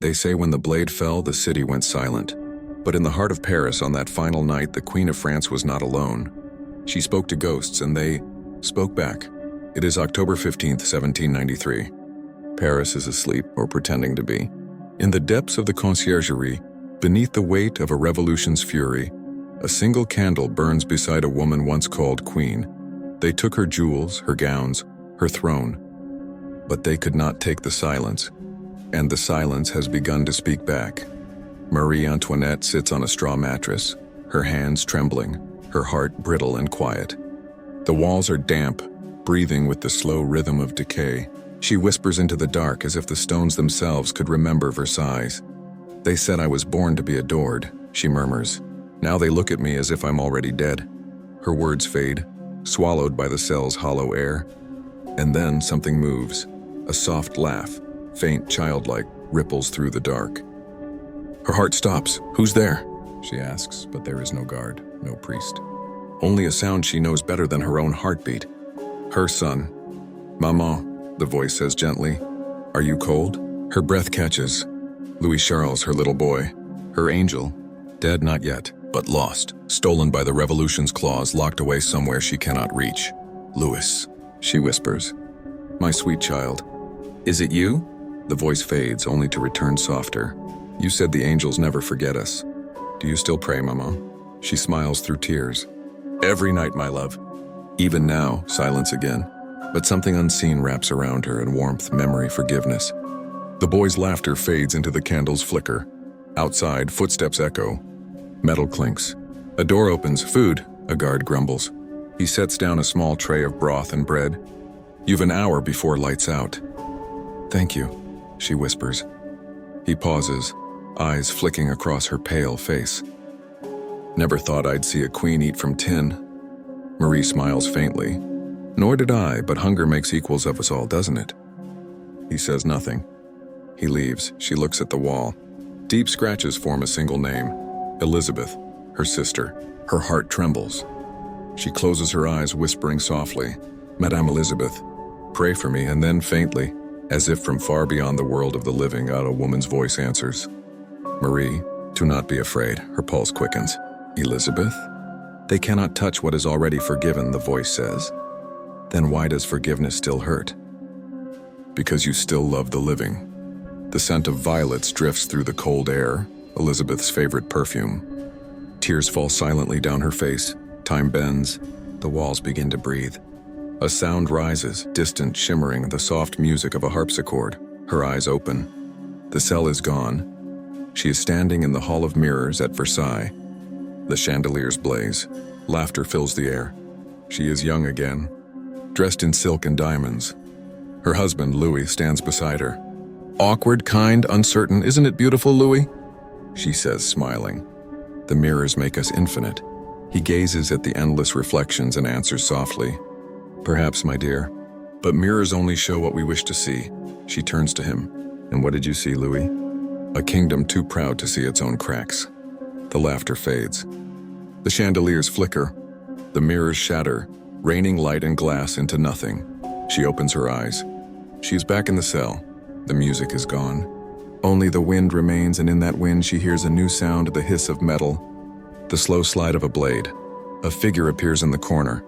They say when the blade fell, the city went silent. But in the heart of Paris on that final night, the Queen of France was not alone. She spoke to ghosts, and they spoke back. It is October 15th, 1793. Paris is asleep, or pretending to be. In the depths of the conciergerie, beneath the weight of a revolution's fury, a single candle burns beside a woman once called Queen. They took her jewels, her gowns, her throne. But they could not take the silence, and the silence has begun to speak back. Marie Antoinette sits on a straw mattress, her hands trembling, her heart brittle and quiet. The walls are damp, breathing with the slow rhythm of decay. She whispers into the dark as if the stones themselves could remember Versailles. They said I was born to be adored, she murmurs. Now they look at me as if I'm already dead. Her words fade, swallowed by the cell's hollow air. And then something moves. A soft laugh, faint, childlike, ripples through the dark. Her heart stops. Who's there? She asks, but there is no guard, no priest. Only a sound she knows better than her own heartbeat. Her son. Maman, the voice says gently. Are you cold? Her breath catches. Louis Charles, her little boy. Her angel. Dead not yet, but lost. Stolen by the revolution's claws, locked away somewhere she cannot reach. Louis, she whispers. My sweet child. Is it you? The voice fades, only to return softer. You said the angels never forget us. Do you still pray, Mama? She smiles through tears. Every night, my love. Even now, silence again. But something unseen wraps around her in warmth, memory, forgiveness. The boy's laughter fades into the candle's flicker. Outside, footsteps echo. Metal clinks. A door opens. Food, a guard grumbles. He sets down a small tray of broth and bread. You've an hour before lights out. Thank you, she whispers. He pauses, eyes flicking across her pale face. Never thought I'd see a queen eat from tin. Marie smiles faintly. Nor did I, but hunger makes equals of us all, doesn't it? He says nothing. He leaves. She looks at the wall. Deep scratches form a single name. Elizabeth, her sister. Her heart trembles. She closes her eyes, whispering softly, Madame Elizabeth, pray for me, and then faintly, as if from far beyond the world of the living, a woman's voice answers. Marie, do not be afraid. Her pulse quickens. Elizabeth? They cannot touch what is already forgiven, the voice says. Then why does forgiveness still hurt? Because you still love the living. The scent of violets drifts through the cold air, Elizabeth's favorite perfume. Tears fall silently down her face. Time bends. The walls begin to breathe. A sound rises, distant, shimmering, the soft music of a harpsichord. Her eyes open. The cell is gone. She is standing in the Hall of Mirrors at Versailles. The chandeliers blaze. Laughter fills the air. She is young again, dressed in silk and diamonds. Her husband, Louis, stands beside her. Awkward, kind, uncertain. Isn't it beautiful, Louis? She says, smiling. The mirrors make us infinite. He gazes at the endless reflections and answers softly. Perhaps, my dear. But mirrors only show what we wish to see. She turns to him. And what did you see, Louis? A kingdom too proud to see its own cracks. The laughter fades. The chandeliers flicker. The mirrors shatter, raining light and glass into nothing. She opens her eyes. She is back in the cell. The music is gone. Only the wind remains, and in that wind she hears a new sound, the hiss of metal, the slow slide of a blade. A figure appears in the corner,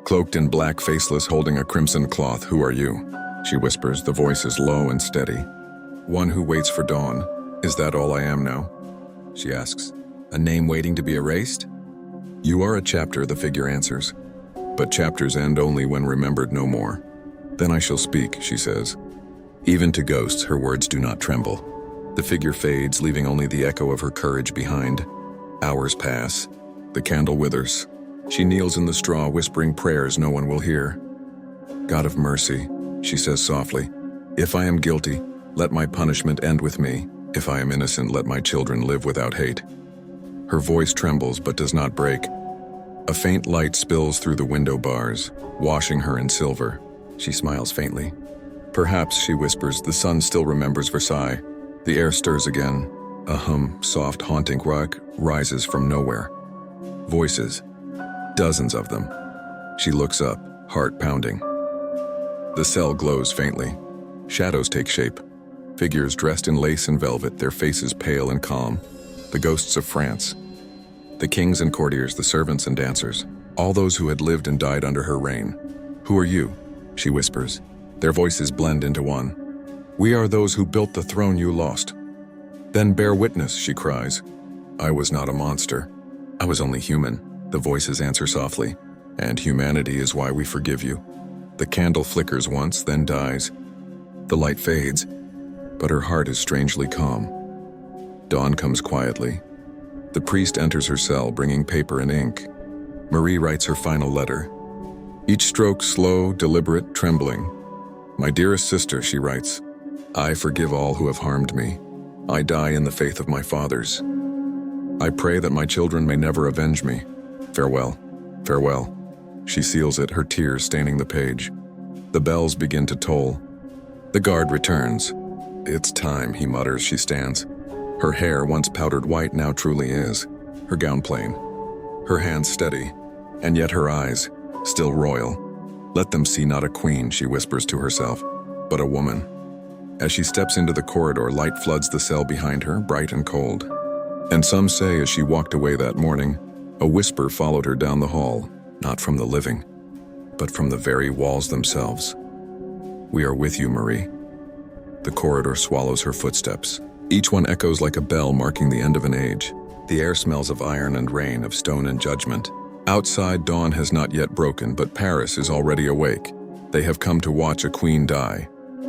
cloaked in black, faceless, holding a crimson cloth. Who are you? She whispers, the voice is low and steady. One who waits for dawn. Is that all I am now? She asks. A name waiting to be erased? You are a chapter, the figure answers. But chapters end only when remembered no more. Then I shall speak, she says. Even to ghosts, her words do not tremble. The figure fades, leaving only the echo of her courage behind. Hours pass. The candle withers. She kneels in the straw, whispering prayers no one will hear. God of mercy, she says softly, if I am guilty, let my punishment end with me. If I am innocent, let my children live without hate. Her voice trembles but does not break. A faint light spills through the window bars, washing her in silver. She smiles faintly. Perhaps, she whispers, the sun still remembers Versailles. The air stirs again. A hum, soft, haunting rock, rises from nowhere. Voices. Dozens of them. She looks up, heart pounding. The cell glows faintly. Shadows take shape. Figures dressed in lace and velvet, their faces pale and calm. The ghosts of France. The kings and courtiers, the servants and dancers. All those who had lived and died under her reign. "Who are you?" she whispers. Their voices blend into one. "We are those who built the throne you lost." "Then bear witness," she cries. "I was not a monster. I was only human," the voices answer softly. "And humanity is why we forgive you." The candle flickers once, then dies. The light fades, but her heart is strangely calm. Dawn comes quietly. The priest enters her cell, bringing paper and ink. Marie writes her final letter. Each stroke slow, deliberate, trembling. "My dearest sister," she writes, "I forgive all who have harmed me. I die in the faith of my fathers. I pray that my children may never avenge me. Farewell, farewell." She seals it, her tears staining the page. The bells begin to toll. The guard returns. "It's time," he mutters. She stands. Her hair, once powdered white, now truly is. Her gown plain. Her hands steady, and yet her eyes, still royal. "Let them see not a queen," she whispers to herself, "but a woman." As she steps into the corridor, light floods the cell behind her, bright and cold. And some say as she walked away that morning, a whisper followed her down the hall, not from the living, but from the very walls themselves. "We are with you, Marie." The corridor swallows her footsteps. Each one echoes like a bell marking the end of an age. The air smells of iron and rain, of stone and judgment. Outside, dawn has not yet broken, but Paris is already awake. They have come to watch a queen die.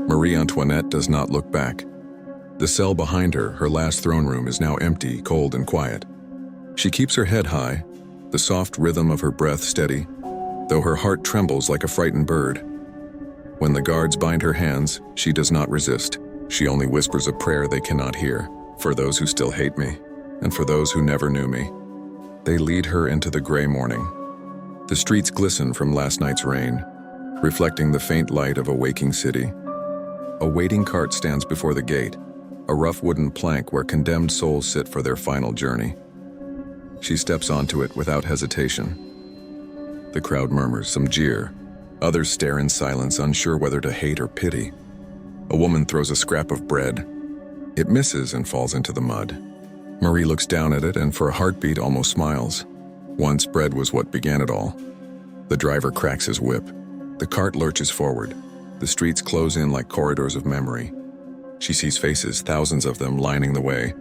Marie Antoinette does not look back. The cell behind her, her last throne room, is now empty, cold and quiet. She keeps her head high, the soft rhythm of her breath steady, though her heart trembles like a frightened bird. When the guards bind her hands, she does not resist. She only whispers a prayer they cannot hear, for those who still hate me, and for those who never knew me. They lead her into the gray morning. The streets glisten from last night's rain, reflecting the faint light of a waking city. A waiting cart stands before the gate, a rough wooden plank where condemned souls sit for their final journey. She steps onto it without hesitation. The crowd murmurs, some jeer. Others stare in silence, unsure whether to hate or pity. A woman throws a scrap of bread. It misses and falls into the mud. Marie looks down at it and for a heartbeat almost smiles. Once bread was what began it all. The driver cracks his whip. The cart lurches forward. The streets close in like corridors of memory. She sees faces, thousands of them, lining the way.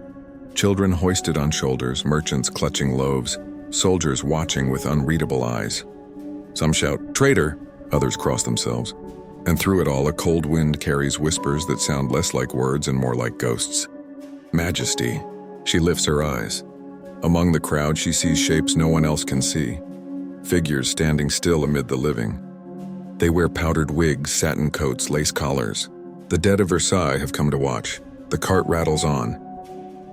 Children hoisted on shoulders, merchants clutching loaves, soldiers watching with unreadable eyes. Some shout, "Traitor!" Others cross themselves. And through it all, a cold wind carries whispers that sound less like words and more like ghosts. Majesty. She lifts her eyes. Among the crowd, she sees shapes no one else can see. Figures standing still amid the living. They wear powdered wigs, satin coats, lace collars. The dead of Versailles have come to watch. The cart rattles on.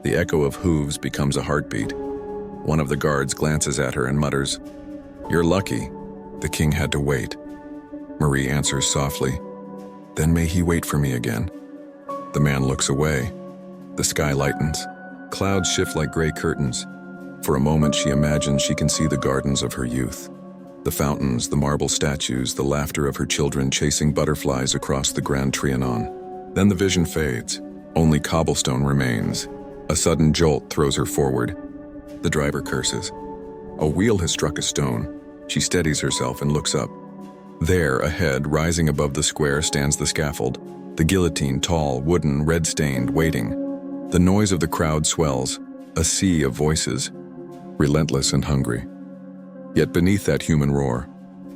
The echo of hooves becomes a heartbeat. One of the guards glances at her and mutters, "You're lucky. The king had to wait." Marie answers softly, "Then may he wait for me again." The man looks away. The sky lightens. Clouds shift like gray curtains. For a moment she imagines she can see the gardens of her youth. The fountains, the marble statues, the laughter of her children chasing butterflies across the Grand Trianon. Then the vision fades. Only cobblestone remains. A sudden jolt throws her forward. The driver curses. A wheel has struck a stone. She steadies herself and looks up. There, ahead, rising above the square, stands the scaffold. The guillotine, tall, wooden, red-stained, waiting. The noise of the crowd swells, a sea of voices, relentless and hungry. Yet beneath that human roar,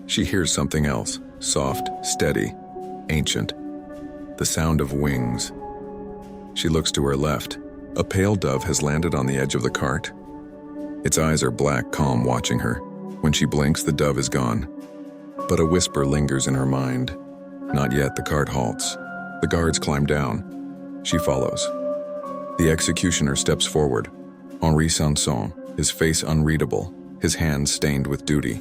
she hears something else, soft, steady, ancient. The sound of wings. She looks to her left. A pale dove has landed on the edge of the cart. Its eyes are black, calm, watching her. When she blinks, the dove is gone. But a whisper lingers in her mind. Not yet. The cart halts. The guards climb down. She follows. The executioner steps forward. Henri Sanson, his face unreadable, his hands stained with duty.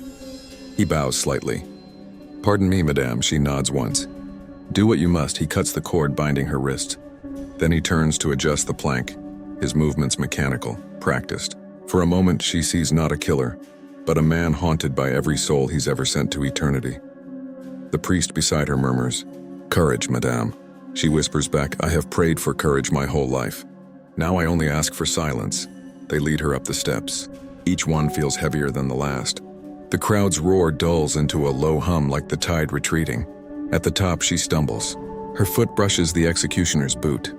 He bows slightly. "Pardon me, madame," she nods once. "Do what you must." He cuts the cord binding her wrists. Then he turns to adjust the plank, his movements mechanical, practiced. For a moment she sees not a killer, but a man haunted by every soul he's ever sent to eternity. The priest beside her murmurs, "Courage, madame." She whispers back, I have prayed for courage my whole life. Now I only ask for silence. They lead her up the steps. Each one feels heavier than the last. The crowd's roar dulls into a low hum like the tide retreating. At the top, she stumbles. Her foot brushes the executioner's boot.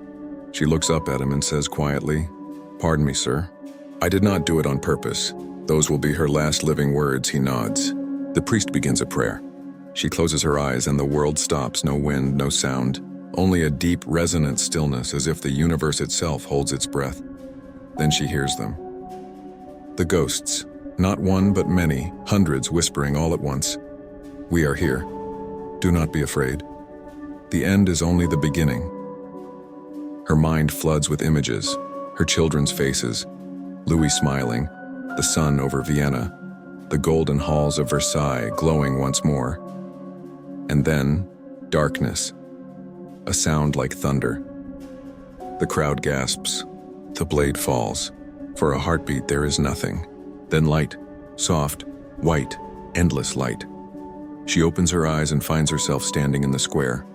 She looks up at him and says quietly, Pardon me, sir. I did not do it on purpose. Those will be her last living words, he nods. The priest begins a prayer. She closes her eyes and the world stops, no wind, no sound. Only a deep, resonant stillness as if the universe itself holds its breath. Then she hears them. The ghosts, not one but many, hundreds whispering all at once. We are here. Do not be afraid. The end is only the beginning. Her mind floods with images, her children's faces, Louis smiling, the sun over Vienna, the golden halls of Versailles glowing once more. And then, darkness, a sound like thunder. The crowd gasps. The blade falls. For a heartbeat there is nothing. Then light, soft, white, endless light. She opens her eyes and finds herself standing in the square.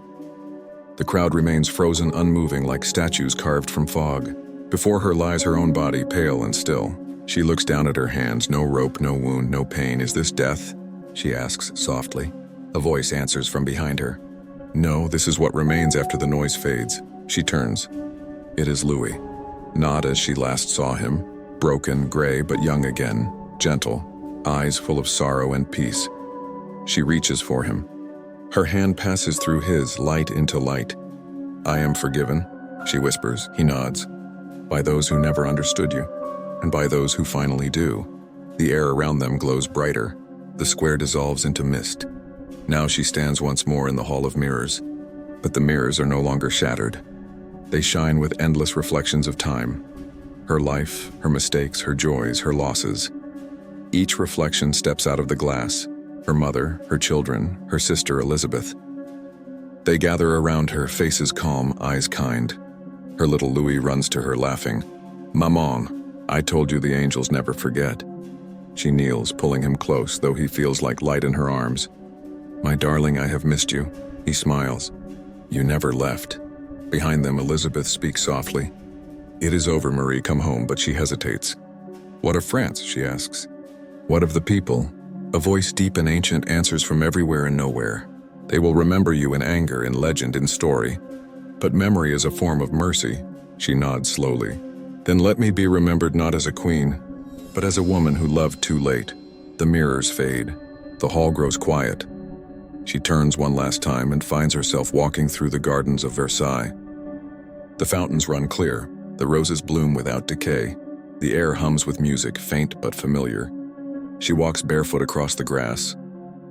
The crowd remains frozen, unmoving like statues carved from fog. Before her lies her own body, pale and still. She looks down at her hands, no rope, no wound, no pain. Is this death? She asks softly. A voice answers from behind her. No, this is what remains after the noise fades. She turns. It is Louis. Not as she last saw him. Broken, gray, but young again. Gentle. Eyes full of sorrow and peace. She reaches for him. Her hand passes through his, light into light. I am forgiven, she whispers. He nods. By those who never understood you, and by those who finally do. The air around them glows brighter. The square dissolves into mist. Now she stands once more in the hall of mirrors. But the mirrors are no longer shattered. They shine with endless reflections of time. Her life, her mistakes, her joys, her losses. Each reflection steps out of the glass. Her mother, her children, her sister Elizabeth. They gather around her, faces calm, eyes kind. Her little Louis runs to her laughing. Maman, I told you the angels never forget. She kneels, pulling him close, though he feels like light in her arms. My darling, I have missed you. He smiles. You never left. Behind them, Elizabeth speaks softly. It is over, Marie, come home, but she hesitates. What of France, she asks. What of the people? A voice deep and ancient answers from everywhere and nowhere. They will remember you in anger, in legend, in story. But memory is a form of mercy. She nods slowly. Then let me be remembered not as a queen, but as a woman who loved too late. The mirrors fade. The hall grows quiet. She turns one last time and finds herself walking through the gardens of Versailles. The fountains run clear. The roses bloom without decay. The air hums with music, faint but familiar. She walks barefoot across the grass,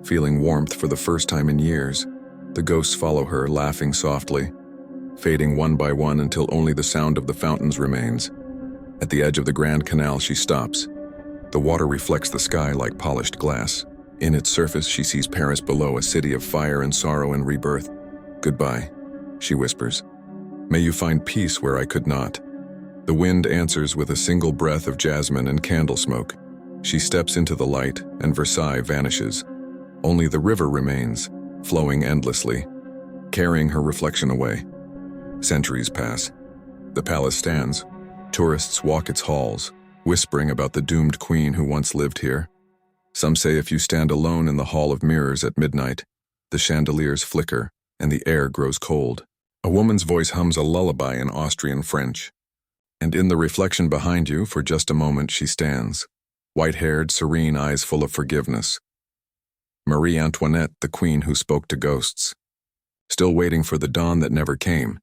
feeling warmth for the first time in years. The ghosts follow her, laughing softly, fading one by one until only the sound of the fountains remains. At the edge of the Grand Canal, she stops. The water reflects the sky like polished glass. In its surface, she sees Paris below, a city of fire and sorrow and rebirth. Goodbye, she whispers. May you find peace where I could not. The wind answers with a single breath of jasmine and candle smoke. She steps into the light, and Versailles vanishes. Only the river remains, flowing endlessly, carrying her reflection away. Centuries pass. The palace stands. Tourists walk its halls, whispering about the doomed queen who once lived here. Some say if you stand alone in the hall of mirrors at midnight, the chandeliers flicker and the air grows cold. A woman's voice hums a lullaby in Austrian French. And in the reflection behind you, for just a moment, she stands. White-haired, serene, eyes full of forgiveness. Marie Antoinette, the queen who spoke to ghosts. Still waiting for the dawn that never came.